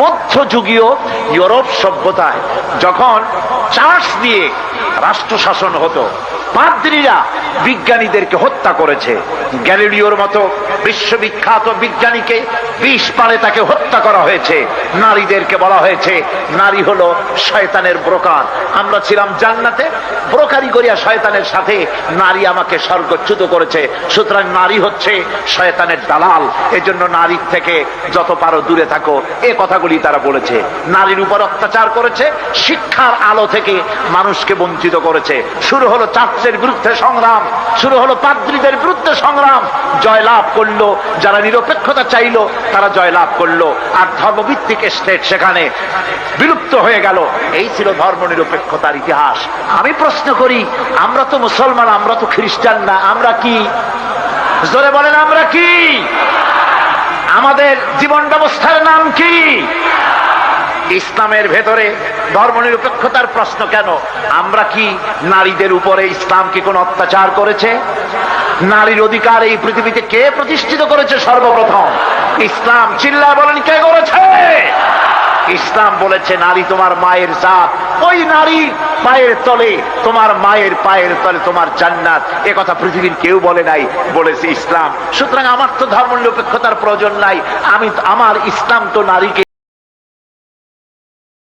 মধ্যযুগীয় ইউরোপ সভ্যতায় যখন চার্চ দিয়ে রাষ্ট্র শাসন হতো, পাদ্রীরা বিজ্ঞানীদেরকে হত্যা করেছে। গ্যালিলিওর মতো বিশ্ববিখ্যাত বিজ্ঞানীকে বিষ পানে তাকে হত্যা করা হয়েছে। নারীদেরকে বলা হয়েছে নারী হলো শয়তানের ব্রোকার। আমরা ছিলাম জান্নাতে, ব্রোকারি করিয়া শয়তানের সাথে নারী আমাকে স্বর্গচ্যুত করেছে, সুতরাং নারী হচ্ছে শয়তানের দালাল, এজন্য নারীর থেকে যত পারো দূরে থাকো। এ কথাগুলি তারা বলেছে। নারীর উপর অত্যাচার করেছে, শিক্ষার আলো থেকে মানুষকে বঞ্চিত করেছে। শুরু হলো চার্চের বিরুদ্ধে সংগ্রাম, শুরু হলো পাদ্রীদের বিরুদ্ধে সংগ্রাম। জয়লাভ করলো যারা নিরপেক্ষতা চাইলো, তারা জয়লাভ করলো, আর ধর্মভিত্তিক স্টেট সেখানে বিলুপ্ত হয়ে গেল। এই ছিল ধর্ম নিরপেক্ষতার ইতিহাস। আমি প্রশ্ন করি, আমরা তো মুসলমান, আমরা তো খ্রিস্টান না, আমরা কি? জোরে বলেন, আমরা কি? আমাদের জীবন ব্যবস্থার নাম কি? ইসলামের ভেতরে ধর্ম নিরপেক্ষতার প্রশ্ন কেন? আমরা কি নারীদের উপরে ইসলাম কি কোনো অত্যাচার করেছে? নারীর অধিকার এই পৃথিবীতে কে প্রতিষ্ঠিত করেছে সর্বপ্রথম? ইসলাম। চিল্লায় বলেন, কে করেছে? ইসলাম বলেছে নারী তোমার মায়ের জাত, ওই নারী পায়ের তলে, তোমার মায়ের পায়ের তলে তোমার জান্নাত। এ কথা পৃথিবীর কেউ বলে নাই, বলেছে ইসলাম। সুতরাং আমার তো ধর্ম নিরপেক্ষতার প্রয়োজন নাই। আমার ইসলাম তো নারীকে